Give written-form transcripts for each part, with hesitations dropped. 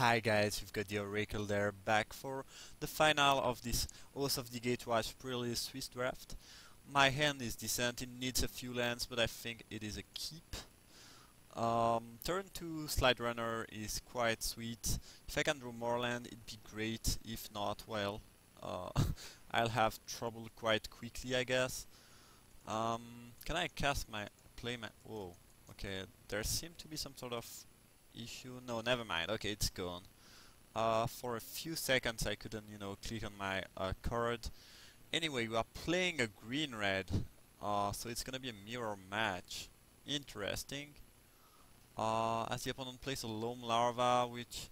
Hi guys, you've got the Oracle there, back for the final of this Oath of the Gatewatch Swiss draft. My hand is decent, it needs a few lands, but I think it is a keep. Turn 2 Slide Runner is quite sweet. If I can draw more land, it'd be great. If not, well, uh, I'll have trouble quite quickly, I guess. Can I cast my... play my... whoa, okay, there seemed to be some sort of issue. No, never mind. Okay, it's gone. For a few seconds I couldn't, click on my card. Anyway, we are playing a green-red, so it's gonna be a mirror match. Interesting. As the opponent plays a Loam Larva, which,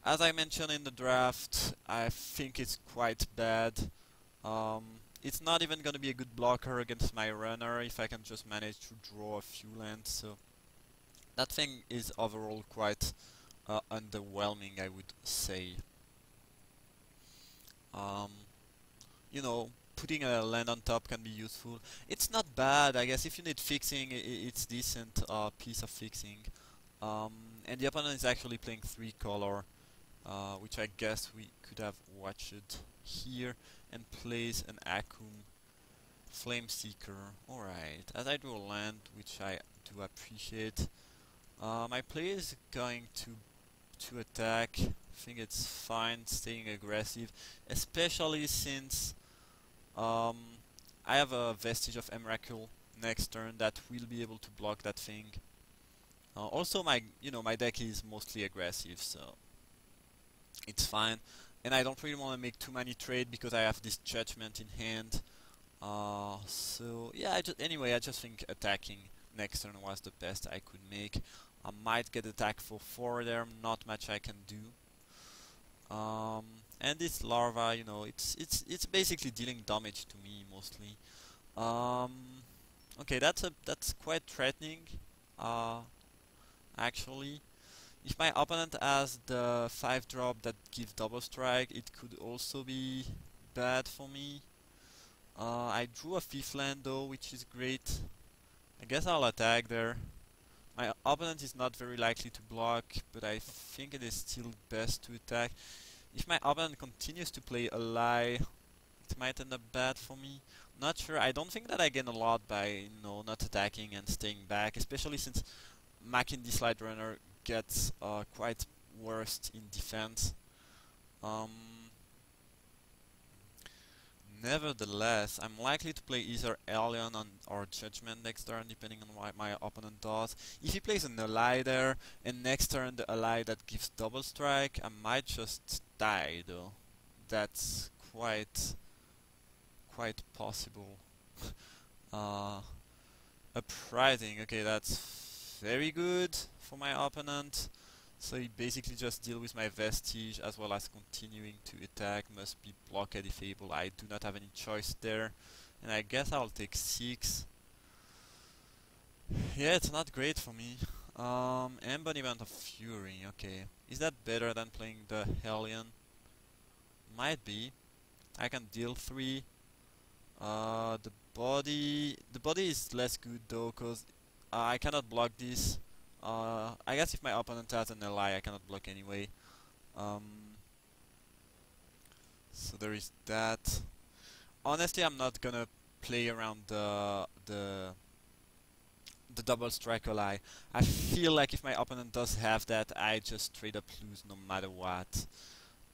as I mentioned in the draft, I think it's quite bad. It's not even gonna be a good blocker against my runner if I can just manage to draw a few lands, so that thing is overall quite underwhelming, I would say. Putting a land on top can be useful. It's not bad, I guess. If you need fixing, it's decent piece of fixing. And the opponent is actually playing 3 color, which I guess we could have watched here, and plays an Akum Flameseeker. Alright, as I draw a land, which I do appreciate, my play is going to attack. I think it's fine staying aggressive, especially since I have a Vestige of Emrakul next turn that will be able to block that thing. Also, my deck is mostly aggressive, so it's fine. And I don't really want to make too many trades because I have this Judgment in hand. So yeah, I just think attacking next turn was the best I could make. I might get attack for 4 there, not much I can do. And this larva, it's basically dealing damage to me mostly. Okay, that's quite threatening. Actually, if my opponent has the 5-drop that gives double strike, it could also be bad for me. I drew a 5th land though, which is great. I guess I'll attack there. My opponent is not very likely to block, but I think it is still best to attack. If my opponent continues to play a lie, it might end up bad for me. Not sure. I don't think that I gain a lot by not attacking and staying back, especially since Mackin the Slide Runner gets quite worst in defense. Nevertheless, I'm likely to play either Alien or Judgment next turn, depending on what my opponent does. If he plays an ally there, and next turn the ally that gives double strike, I might just die though. That's quite possible. Uprising, okay, that's very good for my opponent. So he basically just deals with my Vestige as well as continuing to attack. Must be blockade if able. I do not have any choice there. And I guess I'll take 6. Yeah, it's not great for me. Embodiment of Fury, okay. Is that better than playing the Hellion? Might be. I can deal 3. The body is less good though, cause I cannot block this. I guess if my opponent has an ally, I cannot block anyway. So there is that. Honestly, I'm not gonna play around the double strike ally. I feel like if my opponent does have that, I just straight up lose no matter what.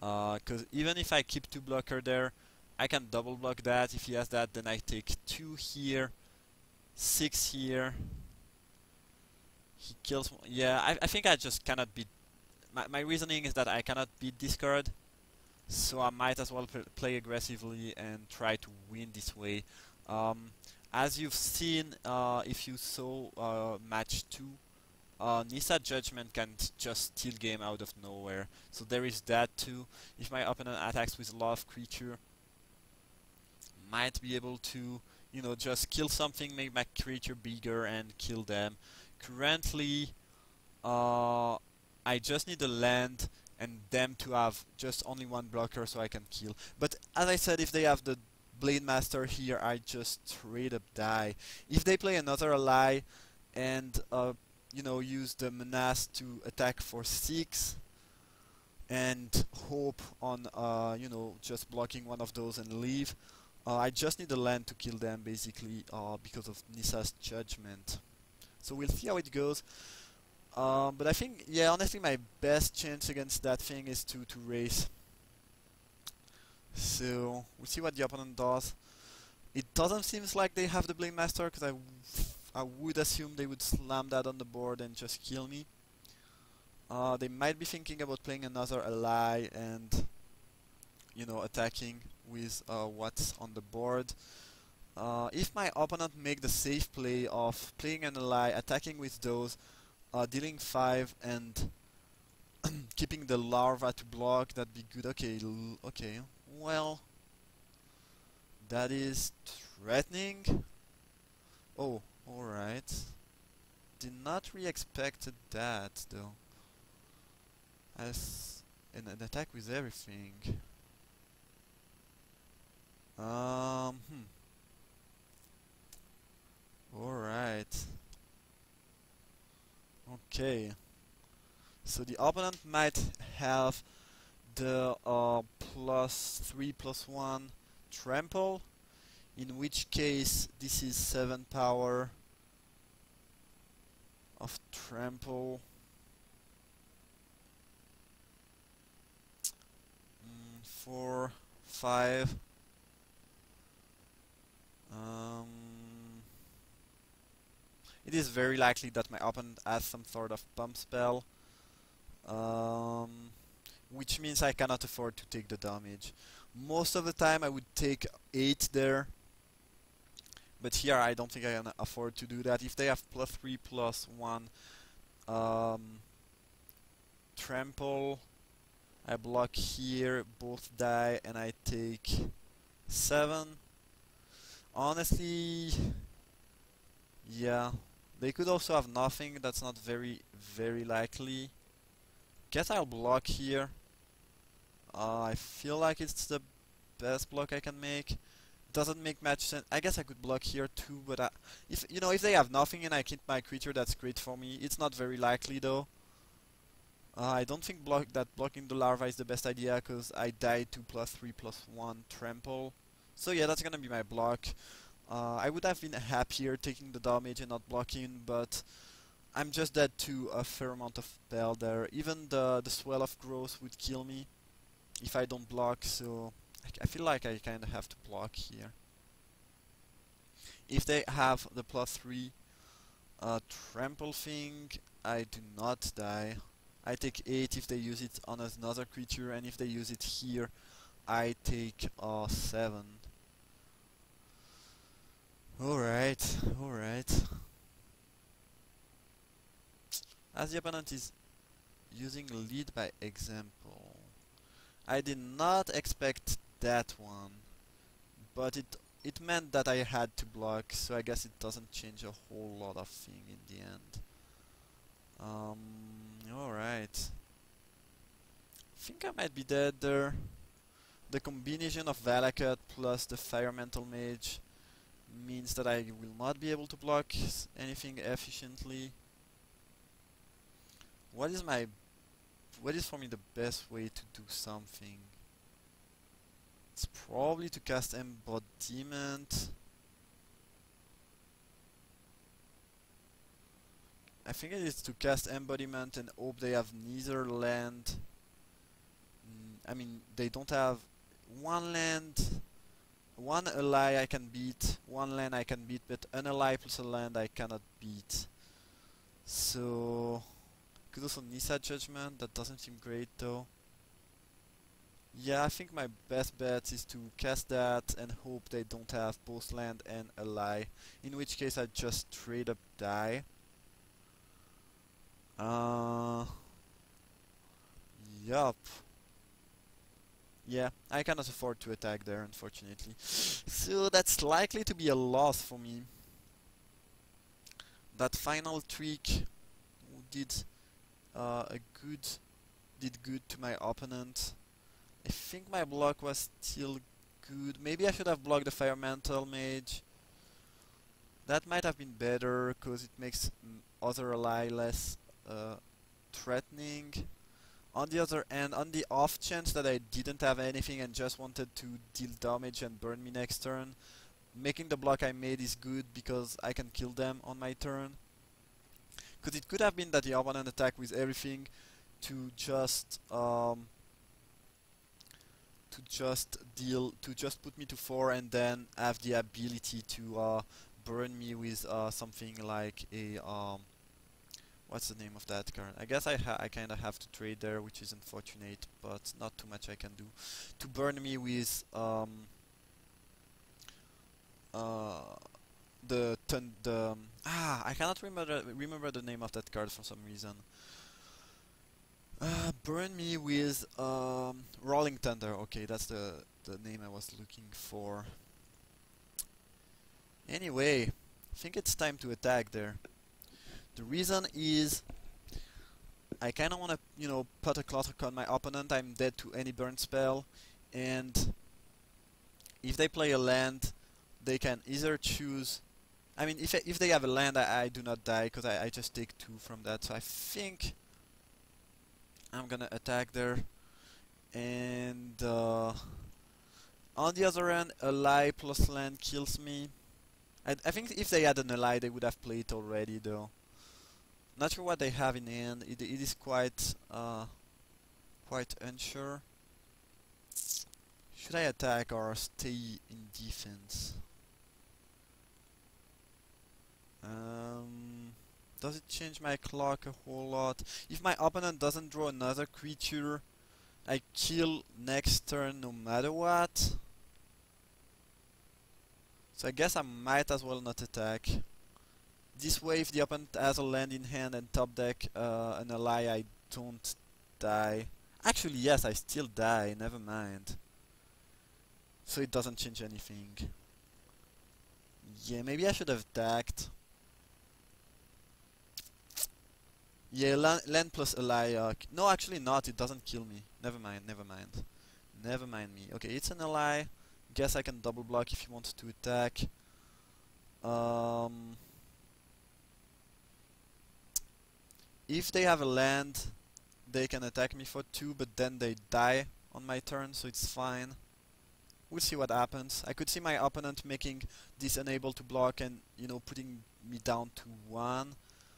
Cause even if I keep 2 blocker there, I can double block that. If he has that, then I take 2 here, 6 here. He kills... yeah, I think I just cannot beat... My reasoning is that I cannot beat this card, so I might as well play aggressively and try to win this way. As you've seen, if you saw match 2, Nissa Judgment can just steal game out of nowhere. So there is that too. If my opponent attacks with a lot of creature, might be able to, just kill something, make my creature bigger and kill them. Currently, I just need a land and them to have just only 1 blocker so I can kill. But as I said, if they have the Blade Master here, I just straight up die. If they play another ally and use the Menace to attack for 6, and hope on you know, just blocking one of those and leave. I just need a land to kill them basically because of Nissa's judgment. So we'll see how it goes. But I think, yeah, honestly, my best chance against that thing is to race. So we'll see what the opponent does. It doesn't seem like they have the Blade Master, because I would assume they would slam that on the board and just kill me. They might be thinking about playing another ally and, you know, attacking with what's on the board. If my opponent make the safe play of playing an ally, attacking with those, dealing 5 and keeping the larva to block, that'd be good. Okay, okay, well, that is threatening. Oh, alright. Did not really expect that though. As an attack with everything. Alright. Okay. So the opponent might have the +3/+1 trample, in which case this is 7 power of trample. 4, 5. It is very likely that my opponent has some sort of pump spell, which means I cannot afford to take the damage. Most of the time I would take 8 there, but here I don't think I can afford to do that. If they have +3/+1 trample, I block here, both die, and I take 7. Honestly, yeah, they could also have nothing. That's not very likely. Guess I'll block here. I feel like it's the best block I can make. Doesn't make much sense. I guess I could block here too, but if you know, if they have nothing and I keep my creature, that's great for me. It's not very likely though. I don't think blocking the larva is the best idea, because I died to +3/+1 trample. So yeah, that's gonna be my block. I would have been happier taking the damage and not blocking, but I'm just dead to a fair amount of spell there. Even the swell of growth would kill me if I don't block, so I feel like I kinda have to block here. If they have the +3 trample thing, I do not die. I take 8 if they use it on another creature, and if they use it here, I take 7. Alright, alright. As the opponent is using lead by example, I did not expect that one, but it meant that I had to block, so I guess it doesn't change a whole lot of thing in the end. Alright. I think I might be dead there. The combination of Valakut plus the Fire Mental Mage means that I will not be able to block anything efficiently. What is for me the best way to do something? It's probably to cast Embodiment. I think it is to cast Embodiment and hope they have neither land. I mean, they don't have one land, one ally I can beat, one land I can beat, but an ally plus a land I cannot beat. So, could also Nissa Judgment, that doesn't seem great though. Yeah, I think my best bet is to cast that and hope they don't have both land and ally, in which case I just straight up die. Yup. Yeah, I cannot afford to attack there, unfortunately. So that's likely to be a loss for me. That final trick did good to my opponent. I think my block was still good. Maybe I should have blocked the Fire Mental Mage. That might have been better, because it makes other ally less threatening. On the other hand, on the off chance that I didn't have anything and just wanted to deal damage and burn me next turn, making the block I made is good because I can kill them on my turn. Because it could have been that the opponent attacked with everything to just put me to 4 and then have the ability to burn me with something like a what's the name of that card? I guess I kind of have to trade there, which is unfortunate, but not too much I can do. To burn me with I cannot remember the name of that card for some reason. Burn me with Rolling Thunder. Okay, that's the name I was looking for. Anyway, I think it's time to attack there. The reason is I kind of want to, you know, put a Clock on my opponent. I'm dead to any burn spell, and if they play a land, they can either choose. I mean, if they have a land, I do not die because I just take 2 from that. So I think I'm gonna attack there, and on the other hand, ally plus land kills me. I think if they had an ally, they would have played already, though. Not sure what they have in hand. It is quite unsure. Should I attack or stay in defense? Does it change my clock a whole lot? If my opponent doesn't draw another creature, I kill next turn no matter what. So I guess I might as well not attack. This way, if the opponent has a land in hand and top deck an ally, I don't die. Actually, yes, I still die, never mind. So it doesn't change anything. Yeah, maybe I should have attacked. Yeah, land plus ally. No, actually not. It doesn't kill me. Never mind. Never mind. Never mind me. Okay, it's an ally. Guess I can double block if you want to attack. If they have a land, they can attack me for 2, but then they die on my turn, so it's fine. We'll see what happens. I could see my opponent making this unable to block and, you know, putting me down to 1.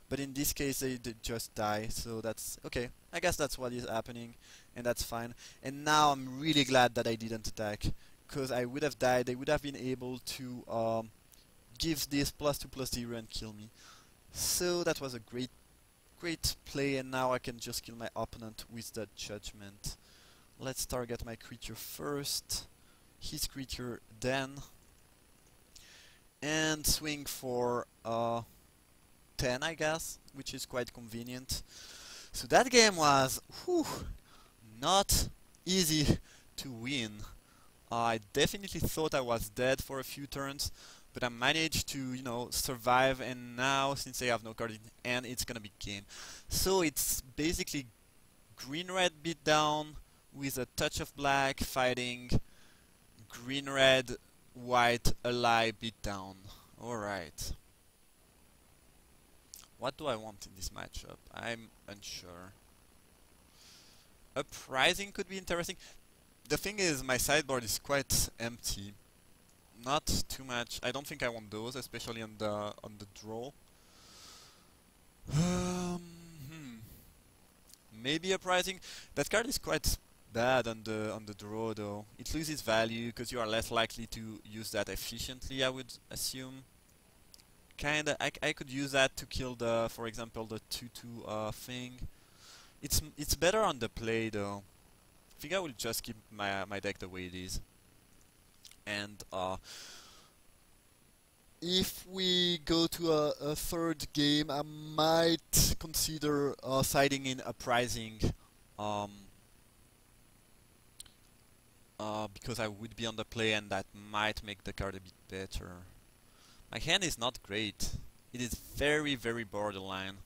But in this case, they just die, so that's okay. I guess that's what is happening, and that's fine. And now I'm really glad that I didn't attack, because I would have died. They would have been able to give this +2/+0 and kill me. So that was a great play, and now I can just kill my opponent with that judgment. Let's target my creature first, his creature then, and swing for 10, I guess, which is quite convenient. So that game was not easy to win. I definitely thought I was dead for a few turns, but I managed to, you know, survive, and now, since I have no card in hand, it's gonna be game. So it's basically green-red beatdown with a touch of black fighting green-red-white ally beatdown. Alright. What do I want in this matchup? I'm unsure. Uprising could be interesting. The thing is, my sideboard is quite empty. Not too much. I don't think I want those, especially on the draw. Maybe Uprising. That card is quite bad on the draw, though. It loses value because you are less likely to use that efficiently, I would assume. Kinda, I could use that to kill the, for example, the 2/2 thing. It's better on the play, though. I think I will just keep my deck the way it is. And if we go to a third game, I might consider siding in Uprising, because I would be on the play, and that might make the card a bit better. My hand is not great. It is very, very borderline.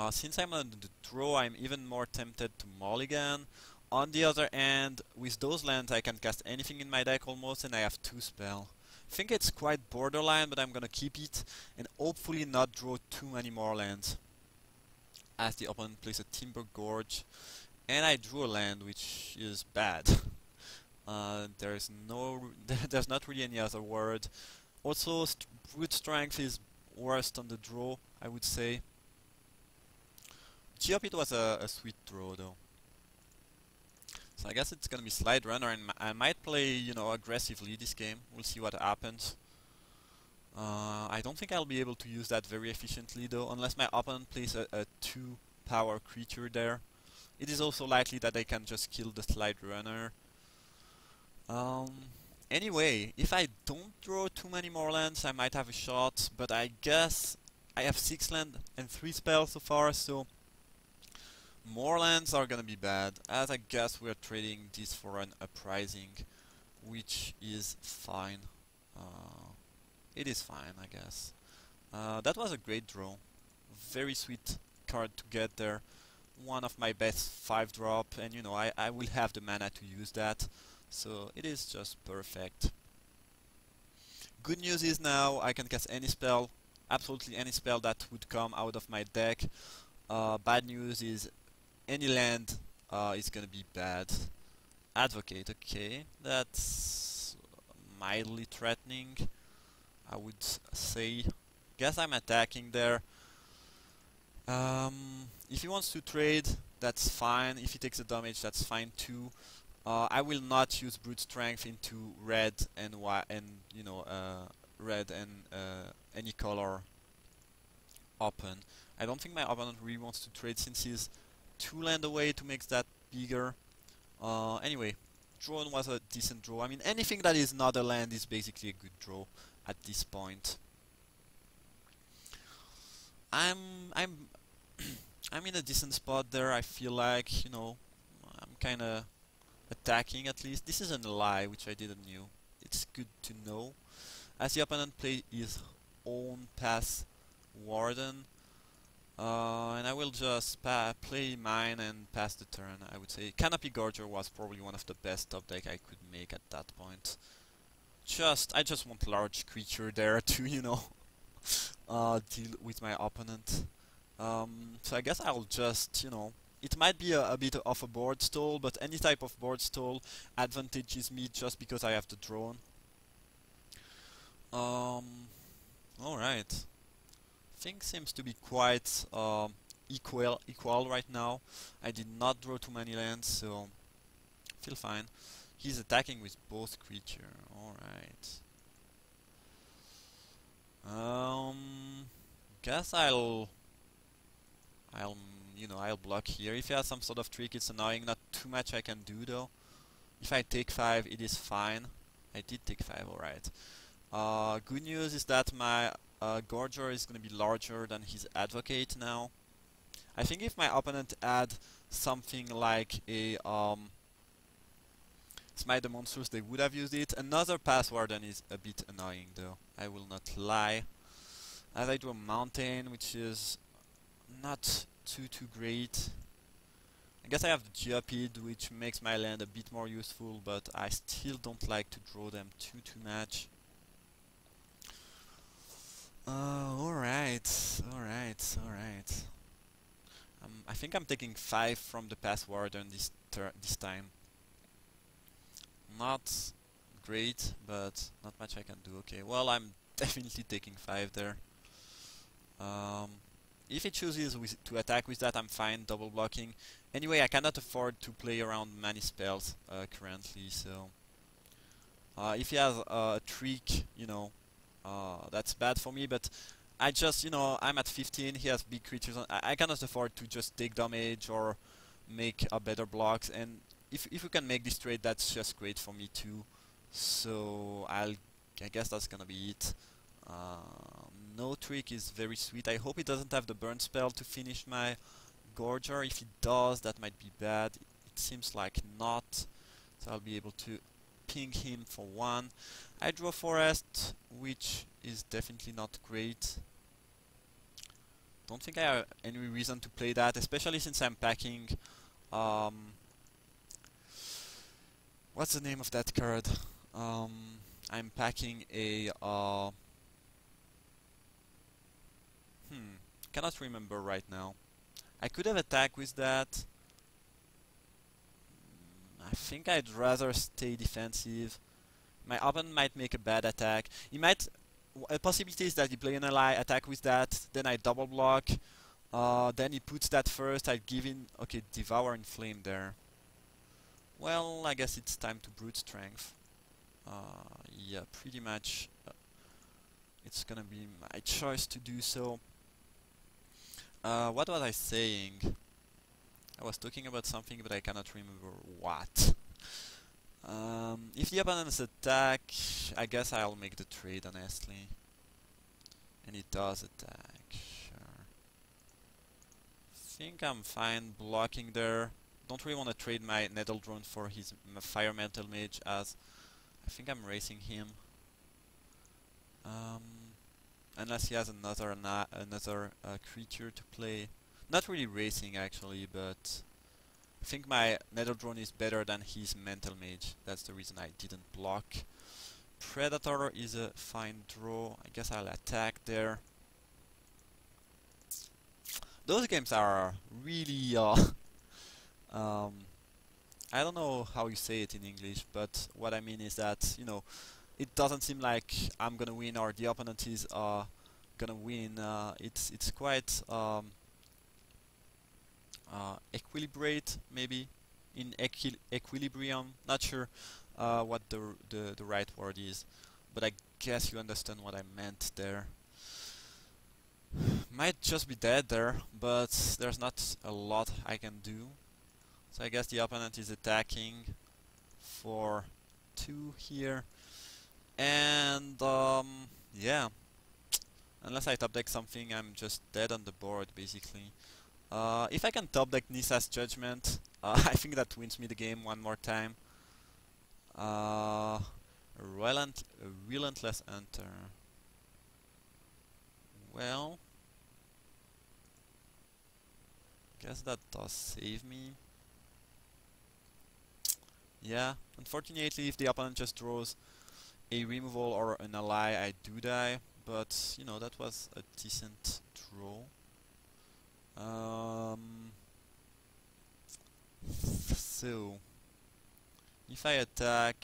Since I'm on the draw, I'm even more tempted to mulligan. On the other hand, with those lands I can cast anything in my deck almost, and I have 2 spells. I think it's quite borderline, but I'm gonna keep it, and hopefully not draw too many more lands. as the opponent plays a Timber Gorge, and I drew a land, which is bad. There's no, there's not really any other word. Also, brute strength is worst on the draw, I would say. Geopid was a sweet draw though. So I guess it's gonna be Slide Runner, and I might play, you know, aggressively this game. We'll see what happens. I don't think I'll be able to use that very efficiently though, unless my opponent plays a 2-power creature there. It is also likely that I can just kill the Slide Runner. Anyway, if I don't draw too many more lands, I might have a shot, but I guess I have 6 land and 3 spells so far, so more lands are gonna be bad, as I guess we're trading this for an uprising, which is fine. It is fine, I guess. That was a great draw. Very sweet card to get there. One of my best 5-drop, and you know, I will have the mana to use that. So it is just perfect. Good news is now I can cast any spell, absolutely any spell that would come out of my deck. Bad news is any land is gonna be bad. Advocate, okay, that's mildly threatening, I would say. Guess I'm attacking there. If he wants to trade, that's fine. If he takes the damage, that's fine too. I will not use brute strength into red and white, and you know, red and any color open. I don't think my opponent really wants to trade since he's 2 land away to make that bigger. Anyway, drawn was a decent draw. I mean, anything that is not a land is basically a good draw at this point. I'm I'm in a decent spot there. I feel like, you know, I'm kind of attacking at least. This isn't a lie, which I didn't knew. It's good to know. As the opponent plays his own Pass Warden, and I will just play mine and pass the turn, I would say. Canopy Gorger was probably one of the best top deck I could make at that point. I just want large creature there to, you know, deal with my opponent. So I guess I'll just, you know, it might be a bit of a board stall, but any type of board stall advantages me just because I have the drone. Alright. Things seems to be quite equal right now. I did not draw too many lands, so feel fine. He's attacking with both creature. Alright. Guess you know, I'll block here. If he has some sort of trick, it's annoying. Not too much I can do though. If I take 5, it is fine. I did take 5, alright. Good news is that my Gorger is gonna be larger than his Advocate now. I think if my opponent had something like a Smite the Monsters, they would have used it. Another Pass Warden is a bit annoying though, I will not lie. As I do a Mountain, which is not too great. I guess I have the Geopid, which makes my land a bit more useful, but I still don't like to draw them too much. Alright. I think I'm taking 5 from the Pass Warden this time. Not great, but not much I can do. Okay, well, I'm definitely taking 5 there. If he chooses to attack with that, I'm fine, double blocking. Anyway, I cannot afford to play around many spells currently, so if he has a trick, you know, that's bad for me, but I just, you know, I'm at 15, he has big creatures, I cannot afford to just take damage or make better blocks, and if we can make this trade, that's just great for me too. So I guess that's gonna be it. No trick is very sweet. I hope he doesn't have the burn spell to finish my Gorger. If he does, that might be bad. It seems like not. So I'll be able to ping him for 1. I draw Forest, which is definitely not great. Don't think I have any reason to play that, especially since I'm packing... what's the name of that card? I'm packing a... cannot remember right now. I could have attacked with that. I think I'd rather stay defensive. My opponent might make a bad attack. He might. A possibility is that he play an ally, attack with that, then I double block. Then he puts that first. I give in. Okay, Devour and Flame there. Well, I guess it's time to brute strength. Yeah, pretty much. It's gonna be my choice to do so. What was I saying? I was talking about something, but I cannot remember what. If the opponent's attack, I guess I'll make the trade, honestly. And he does attack, sure. Think I'm fine blocking there. Don't really want to trade my Nettle Drone for his Fire Metal Mage, as I think I'm racing him. Unless he has another creature to play. Not really racing actually, but I think my Nether Drone is better than his Mental Mage. That's the reason I didn't block. Predator is a fine draw. I guess I'll attack there. Those games are really I don't know how you say it in English, but what I mean is that, you know, it doesn't seem like I'm gonna win or the opponent is gonna win. It's quite equilibrate, maybe in equilibrium. Not sure what the right word is, but I guess you understand what I meant there. Might just be dead there, but there's not a lot I can do. So I guess the opponent is attacking for 2 here. And yeah, unless I top deck something, I'm just dead on the board basically. If I can top deck Nissa's Judgment, I think that wins me the game one more time. Relentless Hunter. Well, guess that does save me. Yeah, unfortunately, if the opponent just draws a removal or an ally, I do die. But you know, that was a decent draw. So if I attack,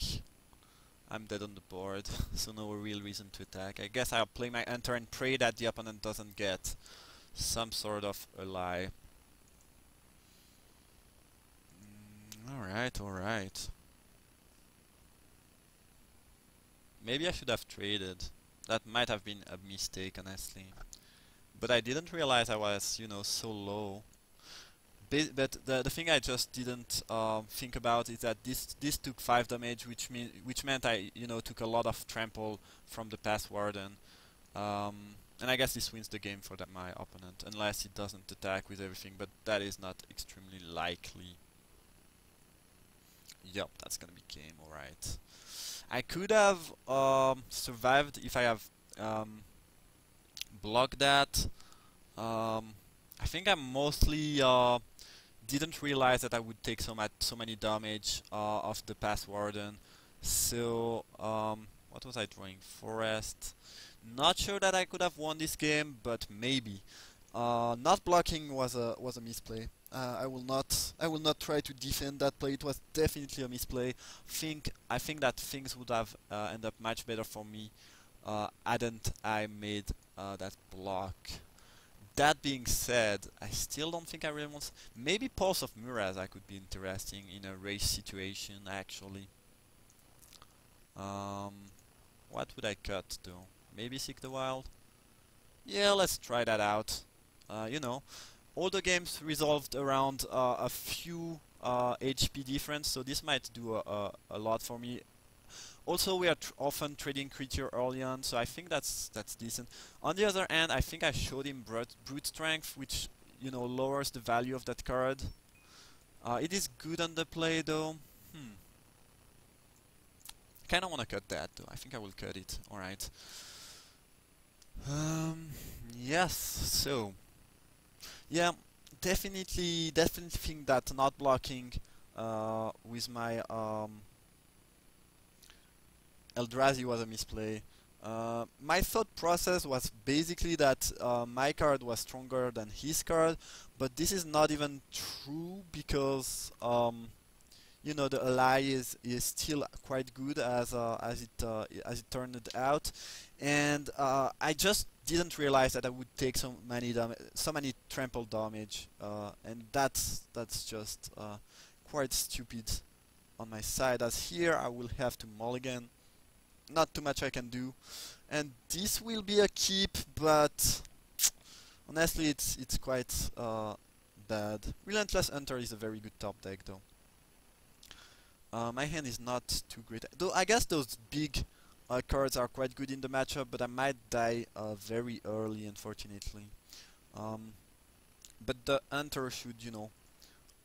I'm dead on the board, so no real reason to attack. I guess I'll play my Enter and pray that the opponent doesn't get some sort of ally. Alright, alright. Maybe I should have traded. That might have been a mistake, honestly. But I didn't realize I was, you know, so low. But the thing I just didn't think about is that this took 5 damage, which meant I, you know, took a lot of trample from the Path Warden. And I guess this wins the game for my opponent, unless he doesn't attack with everything, but that is not extremely likely. Yup, that's gonna be game, alright. I could have survived if I have blocked that. I think I mostly didn't realize that I would take so many damage of the Path Warden. So what was I drawing? Forest. Not sure that I could have won this game, but maybe. Not blocking was a misplay. I will not try to defend that play. It was definitely a misplay. I think that things would have ended up much better for me hadn't I made that block. That being said, I still don't think I really want. Maybe Pulse of Muraz could be interesting in a race situation actually. What would I cut though? Maybe Seek the Wild? Yeah, let's try that out. You know, all the games resolved around a few HP difference, so this might do a lot for me. Also, we are often trading creature early on, so I think that's decent. On the other hand, I think I showed him brute strength, which, you know, lowers the value of that card. It is good on the play though. Kinda wanna cut that though. I think I will cut it. Alright. Yes, so yeah, definitely think that not blocking with my Eldrazi was a misplay. My thought process was basically that my card was stronger than his card, but this is not even true because you know, the ally is still quite good as it turned out, and I just didn't realize that I would take so many trample damage, and that's just quite stupid on my side. As here I will have to mulligan, not too much I can do, and this will be a keep, but honestly it's quite bad. Relentless Hunter is a very good top deck though. My hand is not too great. Though I guess those big cards are quite good in the matchup, but I might die very early, unfortunately. Um, but the Hunter should, you know,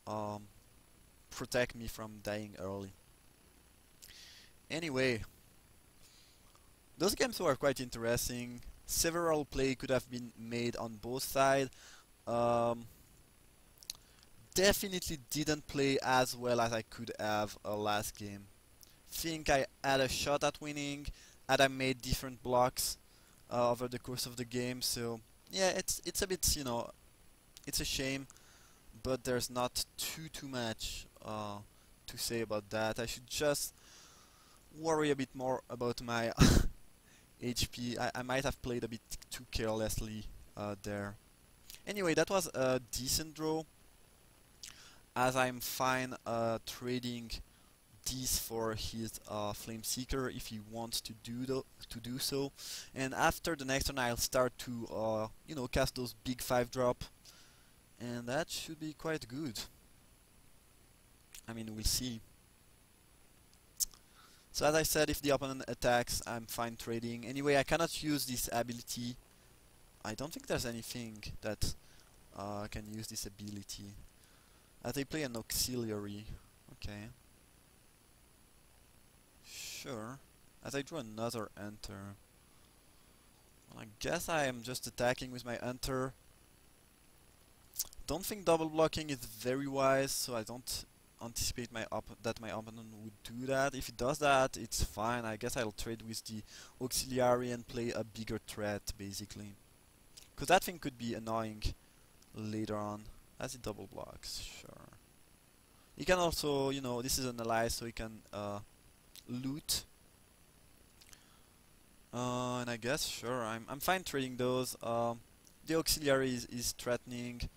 um, protect me from dying early. Anyway, those games were quite interesting. Several play could have been made on both sides. Um, Definitely didn't play as well as I could have last game. Think I had a shot at winning had I made different blocks over the course of the game. So yeah, it's a bit, you know, it's a shame, but there's not too much to say about that. I should just worry a bit more about my HP. I might have played a bit too carelessly there. Anyway, that was a decent draw, as I'm fine trading this for his Flame Seeker if he wants to do so. And after the next turn, I'll start to you know, cast those big 5-drop, and that should be quite good. I mean, we'll see. So as I said, if the opponent attacks, I'm fine trading. Anyway, I cannot use this ability. I don't think there's anything that can use this ability. They play an auxiliary. Okay. Sure. As I draw another Enter. Well, I guess I am just attacking with my Enter. Don't think double blocking is very wise, so I don't anticipate that my opponent would do that. If he does that, it's fine. I guess I'll trade with the auxiliary and play a bigger threat, basically. Because that thing could be annoying later on, as it double blocks. Sure. He can also, you know, this is an ally, so he can loot. And I guess, sure, I'm fine trading those. The auxiliary is threatening.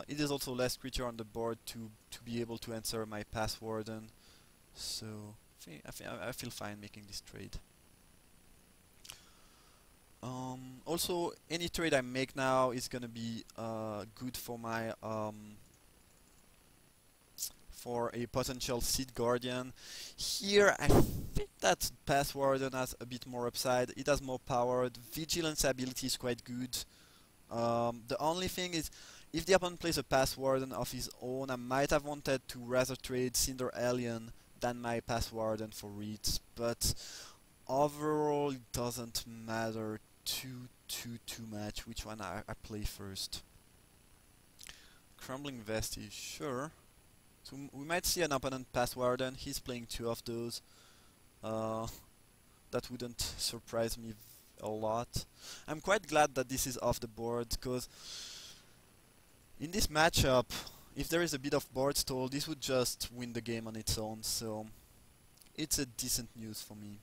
It is also less creature on the board to be able to answer my Pass Warden. So I feel fine making this trade. Also, any trade I make now is gonna be good for my for a potential Seed Guardian. Here I think that Pass Warden has a bit more upside. It has more power. The Vigilance ability is quite good. The only thing is, if the opponent plays a Pass Warden of his own, I might have wanted to rather trade Cinder Alien than my Pass Warden for Reeds, but overall it doesn't matter too much which one I play first. Crumbling Vestige, sure. So we might see an opponent Pass Warden. He's playing 2 of those. That wouldn't surprise me a lot. I'm quite glad that this is off the board, because in this matchup, if there is a bit of board stall, this would just win the game on its own, so it's a decent news for me.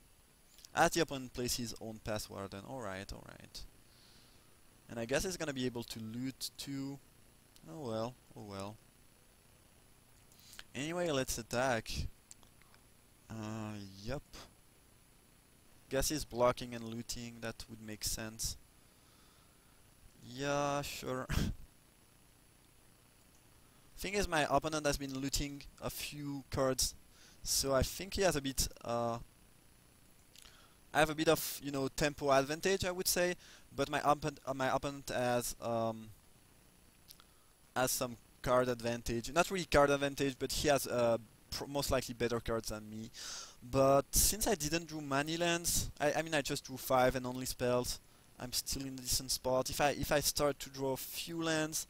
As the opponent plays his own Pass Warden. Alright. And I guess he's gonna be able to loot too. Oh well. Anyway, let's attack. Yup. Guess he's blocking and looting, that would make sense. Yeah, sure. Thing is, my opponent has been looting a few cards, so I think he has a bit I have a bit of, you know, tempo advantage, I would say, but my opponent has some card advantage. Not really card advantage, but he has most likely better cards than me. But since I didn't draw many lands, I mean I just drew 5 and only spells, I'm still in a decent spot. If I start to draw a few lands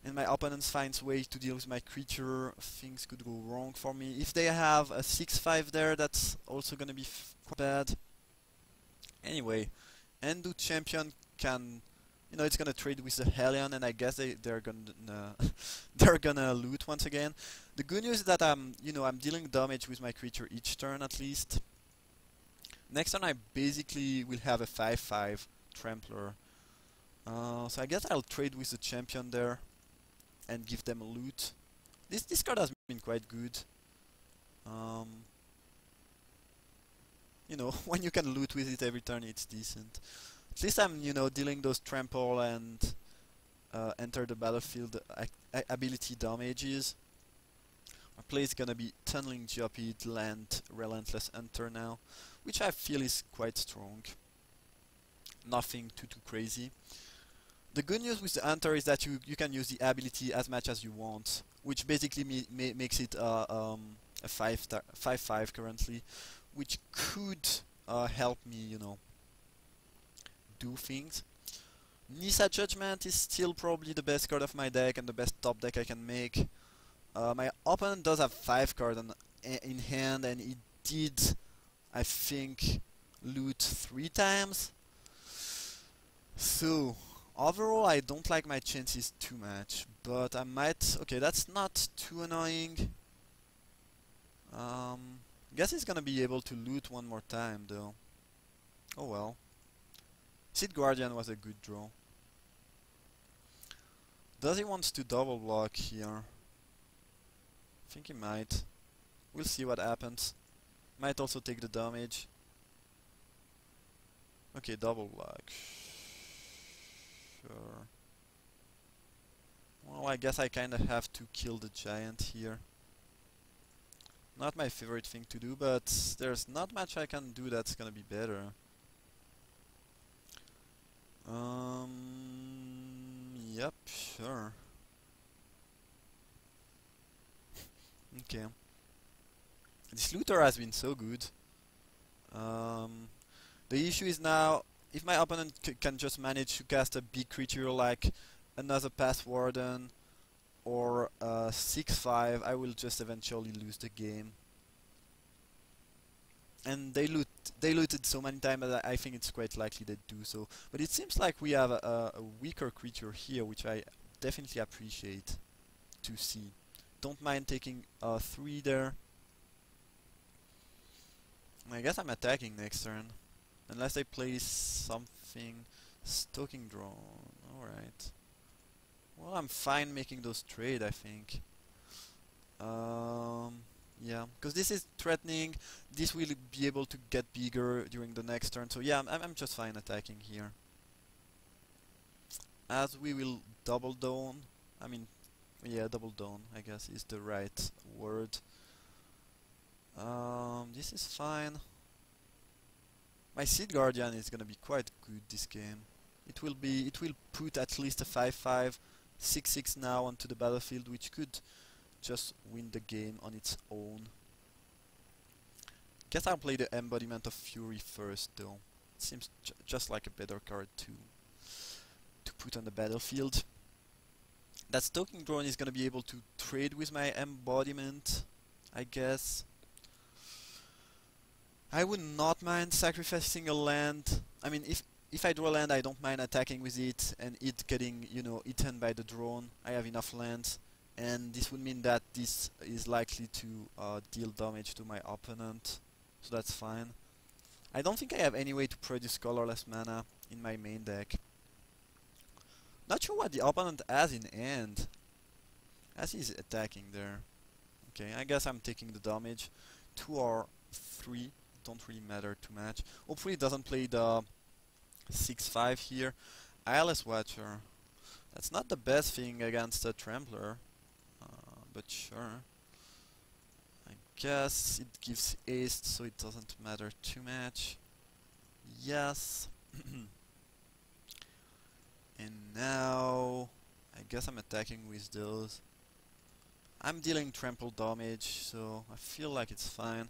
and my opponent finds ways to deal with my creature, things could go wrong for me. If they have a 6-5 there, that's also gonna be quite bad. Anyway, Endu champion can, you know, it's gonna trade with the Hellion, and I guess they're gonna they're gonna loot once again. The good news is that I'm dealing damage with my creature each turn at least. Next turn I basically will have a 5/5 Trampler. So I guess I'll trade with the champion there and give them a loot. This card has been quite good. You know, when you can loot with it every turn, it's decent. At least I'm, dealing those trample and enter the battlefield ability damages. My play is gonna be Tunneling Geopid, Land, Relentless Hunter now, which I feel is quite strong. Nothing too crazy. The good news with the Hunter is that you can use the ability as much as you want, which basically makes it a 5/5 currently, which could help me, do things. Nissa Judgment is still probably the best card of my deck and the best top deck I can make. My opponent does have 5 cards in hand, and he did, I think, loot 3 times. So, overall I don't like my chances too much, but I might... Okay, that's not too annoying. Guess he's gonna be able to loot one more time though. Oh well. Seed Guardian was a good draw. Does he want to double block here? I think he might. We'll see what happens. Might also take the damage. Okay, double block. Sure. Well, I guess I kinda have to kill the giant here. Not my favorite thing to do, but there's not much I can do that's gonna be better. Yep, sure. Okay. This looter has been so good. The issue is now, if my opponent can just manage to cast a big creature like another Path Warden or 6/5, I will just eventually lose the game. And they looted so many times that I think it's quite likely they do so. But it seems like we have a weaker creature here, which I definitely appreciate to see. Don't mind taking 3 there. I guess I'm attacking next turn. Unless they play something... Stalking Drone. Alright. Well, I'm fine making those trade, I think. Yeah, because this is threatening. This will be able to get bigger during the next turn. So yeah, I'm just fine attacking here. As we will double down. I mean, yeah, double down, I guess, is the right word. This is fine. My Seed Guardian is gonna be quite good this game. It will put at least a 5/5, 6/6 now onto the battlefield, which could just win the game on its own. Guess I'll play the Embodiment of Fury first though. It seems just like a better card to put on the battlefield. That Stalking Drone is gonna be able to trade with my Embodiment, I guess. I would not mind sacrificing a land. I mean, if I draw land, I don't mind attacking with it and it getting, eaten by the drone. I have enough lands. And this would mean that this is likely to deal damage to my opponent, so that's fine. I don't think I have any way to produce colorless mana in my main deck. Not sure what the opponent has in hand, as he's attacking there. Okay, I guess I'm taking the damage. 2 or 3 don't really matter too much. Hopefully it doesn't play the 6/5 here. Eyeless Watcher. That's not the best thing against a Trampler. But sure. I guess it gives haste, so it doesn't matter too much. Yes. And now I guess I'm attacking with those. I'm dealing trample damage, so I feel like it's fine.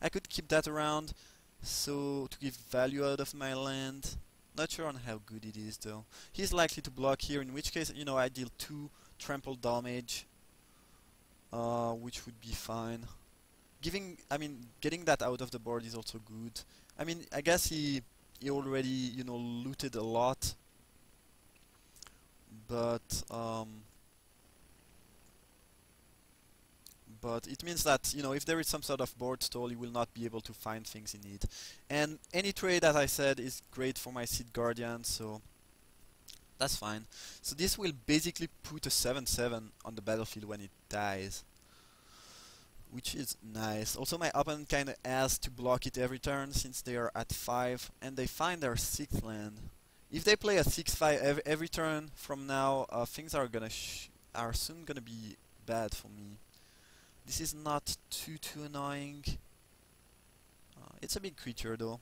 I could keep that around, so to give value out of my land. Not sure on how good it is though. He's likely to block here, in which case, I deal 2 trample damage. Which would be fine. getting that out of the board is also good. I mean, I guess he already, you know, looted a lot, but it means that, you know, if there is some sort of board stall, you will not be able to find things you need. And any trade, as I said, is great for my Seed Guardian, so that's fine. So this will basically put a 7/7 on the battlefield when it dies, which is nice. Also, my opponent kinda has to block it every turn since they are at 5, and they find their 6th land. If they play a 6/5 every turn from now, things are are soon gonna be bad for me. This is not too annoying. It's a big creature though.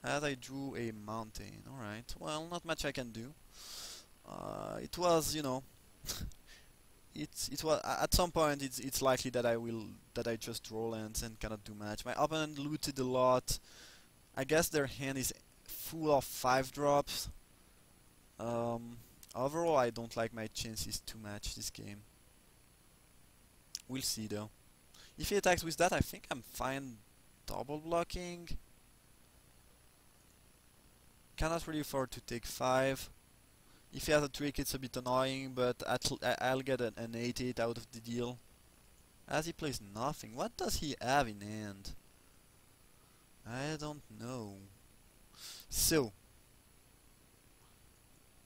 As I drew a mountain. Alright, well, not much I can do. It was, you know, it was at some point. It's likely that I just draw lands and cannot do much. My opponent looted a lot. I guess their hand is full of 5-drops. Overall, I don't like my chances too much this game. We'll see though. If he attacks with that, I think I'm fine double blocking. Cannot really afford to take 5. If he has a trick, it's a bit annoying, but I'll get an 8/8 out of the deal. As he plays nothing. What does he have in hand? I don't know. So,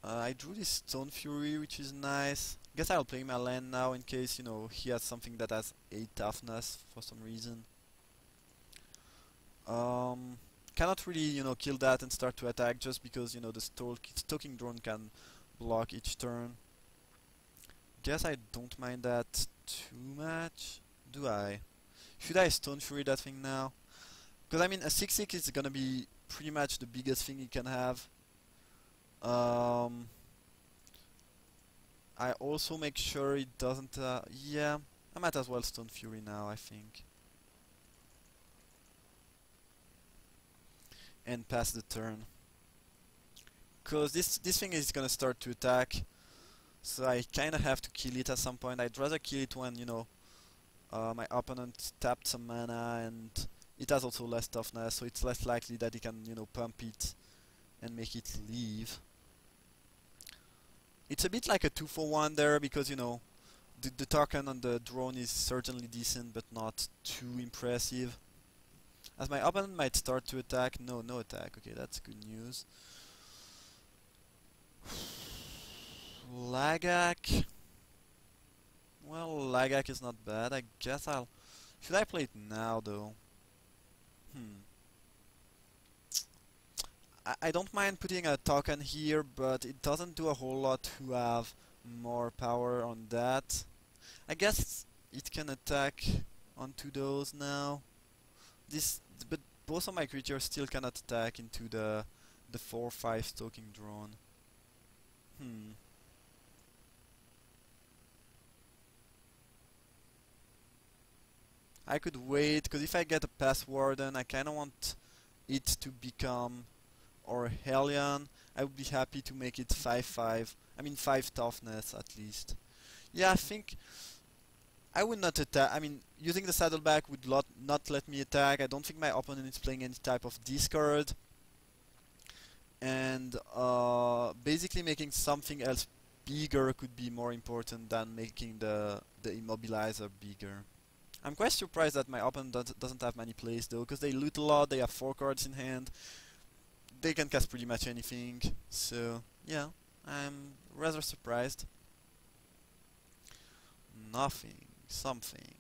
I drew this Stone Fury, which is nice. Guess I'll play my land now in case, you know, he has something that has 8 toughness for some reason. Cannot really, you know, kill that and start to attack just because, you know, the stalking drone can block each turn. Guess I don't mind that too much. Do I? Should I Stone Fury that thing now? Because I mean, a 6/6 is gonna be pretty much the biggest thing you can have. I also make sure it doesn't. Yeah, I might as well Stone Fury now, I think. And pass the turn. Cause this thing is gonna start to attack, so I kinda have to kill it at some point. I'd rather kill it when, you know, my opponent tapped some mana and it has also less toughness, so it's less likely that he can, you know, pump it and make it leave. It's a bit like a 2-for-1 there because, you know, the token on the drone is certainly decent but not too impressive. As my opponent might start to attack. No attack. Okay, that's good news. Lagak. Well, Lagak is not bad. I guess I'll... Should I play it now, though? I don't mind putting a token here, but it doesn't do a whole lot to have more power on that. I guess it can attack onto those now. But both of my creatures still cannot attack into the 4/5 stalking drone. I could wait, because if I get a Pass Warden, I kinda want it to become or Hellion. I would be happy to make it 5/5. I mean 5 toughness at least. Yeah, I think I would not attack. I mean, using the Saddleback would not let me attack. I don't think my opponent is playing any type of discard. And basically making something else bigger could be more important than making the Immobilizer bigger. I'm quite surprised that my opponent doesn't have many plays though, because they loot a lot, they have 4 cards in hand. They can cast pretty much anything, so yeah, I'm rather surprised. Nothing, something.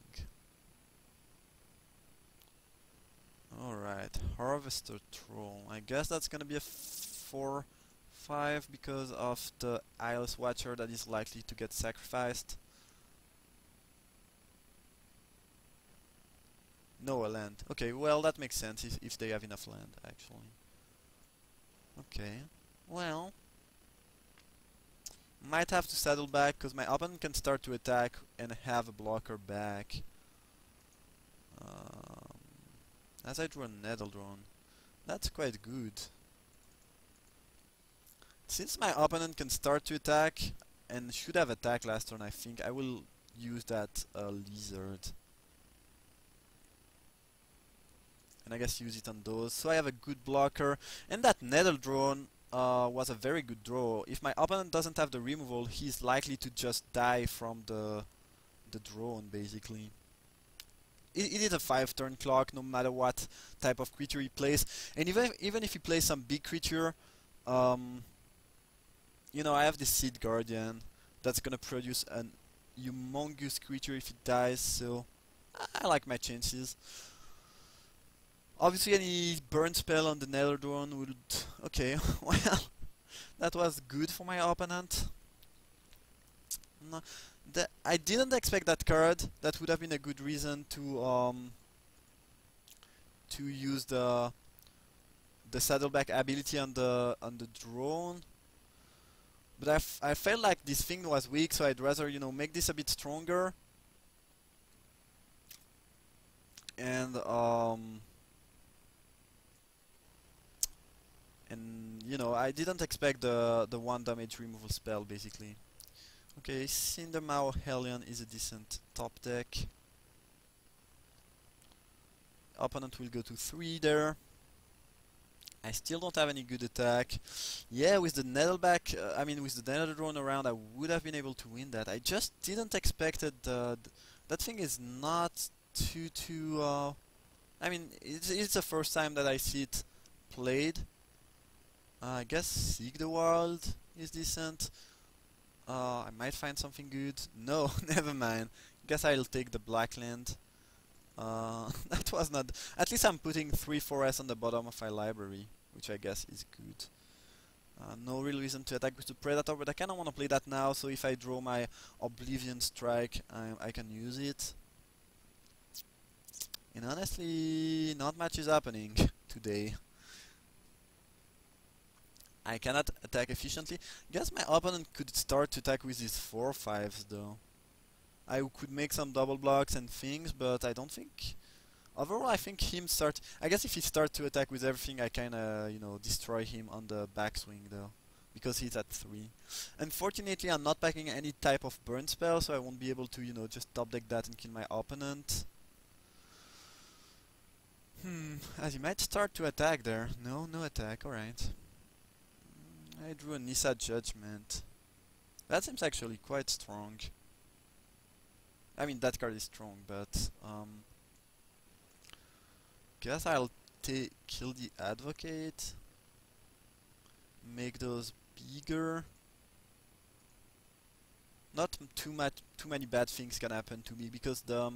Alright, Harvester Troll. I guess that's gonna be a 4/5 because of the Eyeless Watcher that is likely to get sacrificed. No, a land. Okay, well that makes sense if they have enough land, actually. Okay, well, might have to saddle back because my opponent can start to attack and have a blocker back. As I drew a Nettle Drone, that's quite good. Since my opponent can start to attack and should have attacked last turn, I think I will use that lizard. And I guess use it on those. So I have a good blocker. And that nether drone was a very good draw. If my opponent doesn't have the removal, he's likely to just die from the drone, basically. It is a 5-turn clock, no matter what type of creature he plays. And even if he plays some big creature, you know, I have this Seed Guardian that's gonna produce an humongous creature if it dies, so I like my chances. Obviously any burn spell on the Nether Drone would... Okay, well, that was good for my opponent. No, I didn't expect that card. That would have been a good reason to use the saddleback ability on the drone. But I felt like this thing was weak, so I'd rather, you know, make this a bit stronger. And you know, I didn't expect the 1 damage removal spell, basically. Okay, Cindermaw Hellion is a decent top deck. Opponent will go to 3 there. I still don't have any good attack. Yeah, with the Nettleback, with the Nether Drone around, I would have been able to win that. I just didn't expect it. That thing is not too. I mean, it's the first time that I see it played. I guess Seek the World is decent. I might find something good. No, never mind. Guess I'll take the Black Land. That was not... At least I'm putting 3 4S on the bottom of my library, which I guess is good. No real reason to attack with the Predator, but I kinda wanna play that now, so if I draw my Oblivion Strike, I can use it. And honestly, not much is happening today. I cannot attack efficiently. Guess my opponent could start to attack with his 4/5s though. I could make some double blocks and things, but I don't think... Overall, I think him start... I guess if he starts to attack with everything, I kinda, you know, destroy him on the backswing though. Because he's at 3. Unfortunately, I'm not packing any type of burn spell, so I won't be able to, you know, just top deck that and kill my opponent. As he might start to attack there. No attack, alright. I drew a Nissa Judgment. That seems actually quite strong. I mean, that card is strong, but guess I'll kill the Advocate. Make those bigger. Not too many bad things can happen to me because the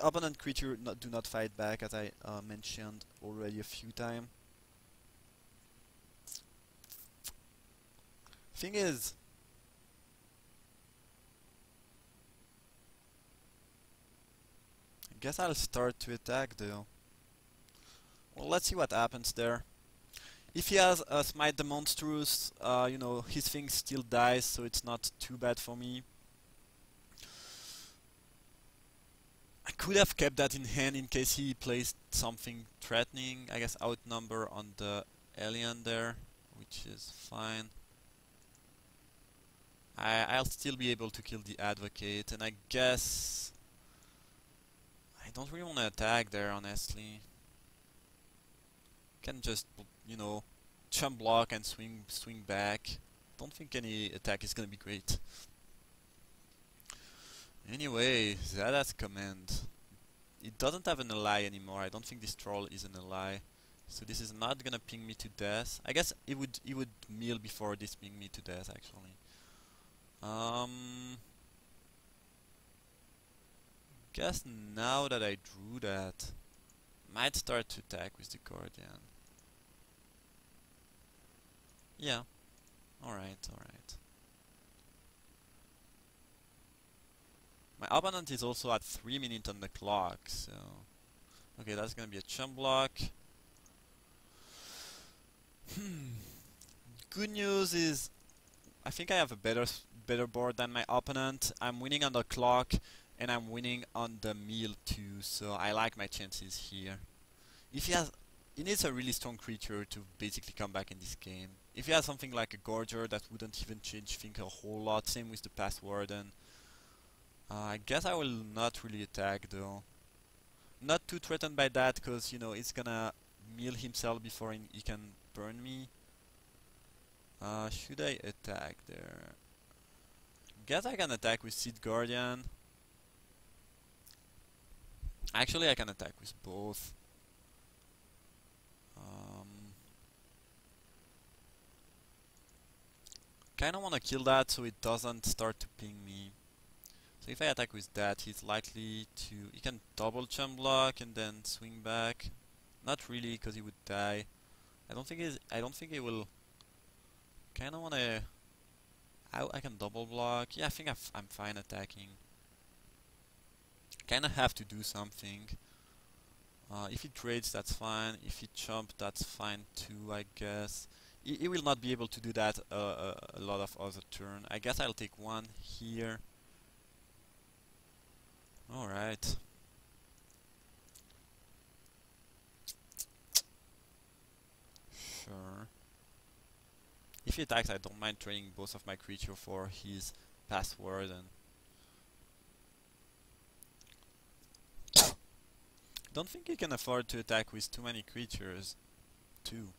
opponent creature do not fight back, as I mentioned already a few times. Thing is, I guess I'll start to attack though. Well, let's see what happens there. If he has Smite the Monstrous, you know, his thing still dies, so it's not too bad for me. I could have kept that in hand in case he plays something threatening. I guess outnumber on the alien there, which is fine. I'll still be able to kill the Advocate, and I guess I don't really want to attack there, honestly. Can just, you know, chump block and swing back. Don't think any attack is gonna be great. Anyway, Zada's command. It doesn't have an ally anymore. I don't think this troll is an ally. So this is not gonna ping me to death. I guess it would meal before this ping me to death, actually. Guess now that I drew that, might start to attack with the Guardian. Yeah. Alright. My opponent is also at 3 minutes on the clock, so... Okay, that's gonna be a chump block. Good news is, I think I have a better board than my opponent. I'm winning on the clock, and I'm winning on the meal too, so I like my chances here. If he needs a really strong creature to basically come back in this game. If he has something like a Gorger, that wouldn't even change things a whole lot. Same with the Path Warden. I guess I will not really attack though. Not too threatened by that, cause you know it's gonna mill himself before he can burn me. Should I attack there? Guess I can attack with Seed Guardian. Actually, I can attack with both. Kinda wanna kill that so it doesn't start to ping me. So if I attack with that, he's likely to... He can double jump block and then swing back. Not really, because he would die. I don't think he will... Kinda wanna... I can double block. Yeah, I think I'm fine attacking. Kinda have to do something. If he trades, that's fine. If he jump, that's fine too, I guess. He will not be able to do that a lot of other turn. I guess I'll take one here. Alright. Sure. If he attacks, I don't mind trading both of my creature for his password and... Don't think he can afford to attack with too many creatures, too.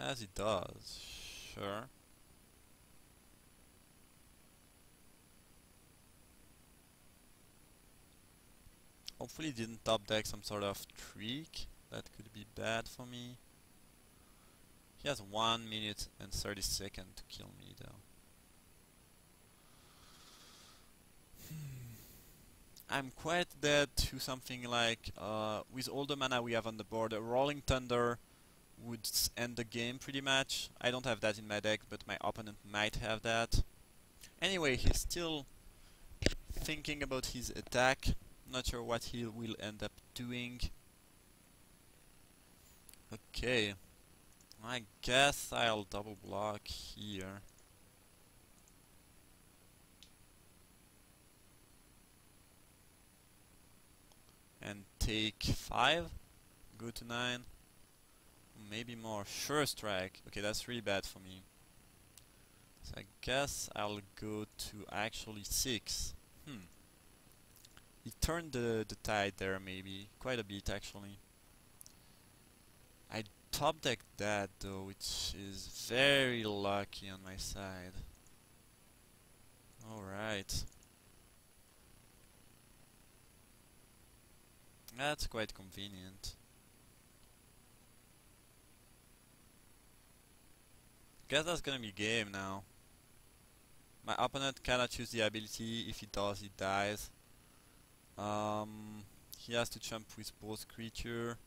As he does, sure. Hopefully he didn't top deck some sort of trick. That could be bad for me. He has 1 minute and 30 seconds to kill me though. I'm quite dead to something like, with all the mana we have on the board, a Rolling Thunder would end the game pretty much. I don't have that in my deck, but my opponent might have that. Anyway, he's still thinking about his attack. Not sure what he will end up doing. Okay. I guess I'll double block here. And take 5. Go to 9. Maybe more. Sure strike. Okay, that's really bad for me. So I guess I'll go to actually 6. He turned the tide there maybe. Quite a bit actually. I top decked that though, which is very lucky on my side. Alright. That's quite convenient. Guess that's gonna be game now. My opponent cannot choose the ability. If he does, he dies. He has to jump with both creature.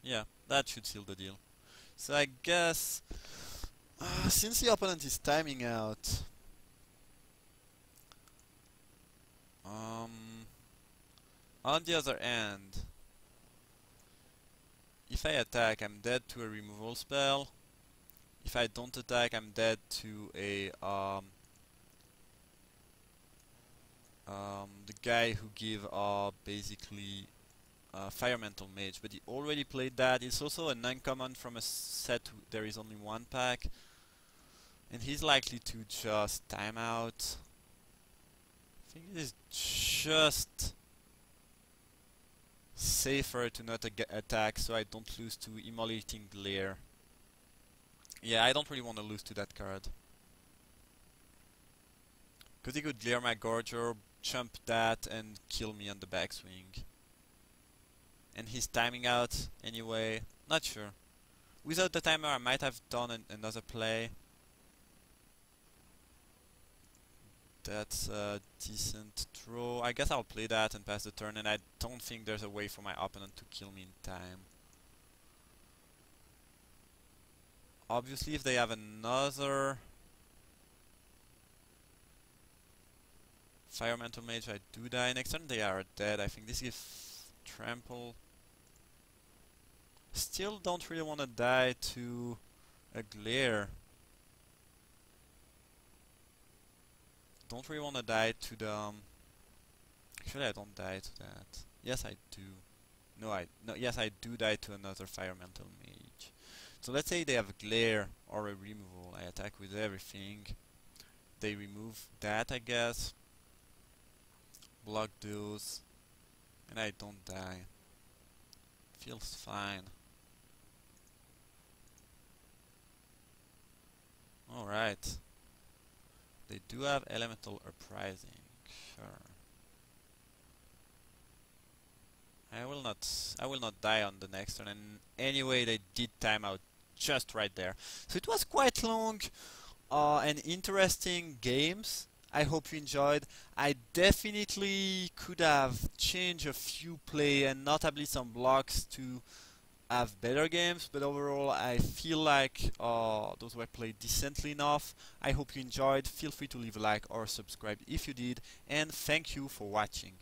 Yeah, that should seal the deal. So I guess since the opponent is timing out, on the other end, if I attack, I'm dead to a removal spell. If I don't attack, I'm dead to a the guy who give basically Firemental Mage, but he already played that. It's also an uncommon from a set there is only one pack, and he's likely to just time out. I think it is just safer to not attack so I don't lose to Immolating Glare. Yeah, I don't really want to lose to that card. Because he could Glare my Gorger, jump that, and kill me on the backswing. And he's timing out anyway. Not sure. Without the timer I might have done another play. That's a decent throw. I guess I'll play that and pass the turn, and I don't think there's a way for my opponent to kill me in time. Obviously if they have another Firemental Mage I do die. Next turn they are dead. I think this gives trample. Still don't really want to die to a Glare. Don't really want to die to the... Actually I don't die to that. Yes I do. No, yes, I do die to another Firemental Mage. So let's say they have a glare or a removal. I attack with everything. They remove that, I guess. Block those. And I don't die. Feels fine. Alright. They do have Elemental Uprising. Sure. I will not die on the next turn, and anyway they did time out just right there. So it was quite long and interesting games. I hope you enjoyed. I definitely could have changed a few play and notably some blocks to have better games, but overall I feel like those were played decently enough. I hope you enjoyed. Feel free to leave a like or subscribe if you did, and thank you for watching.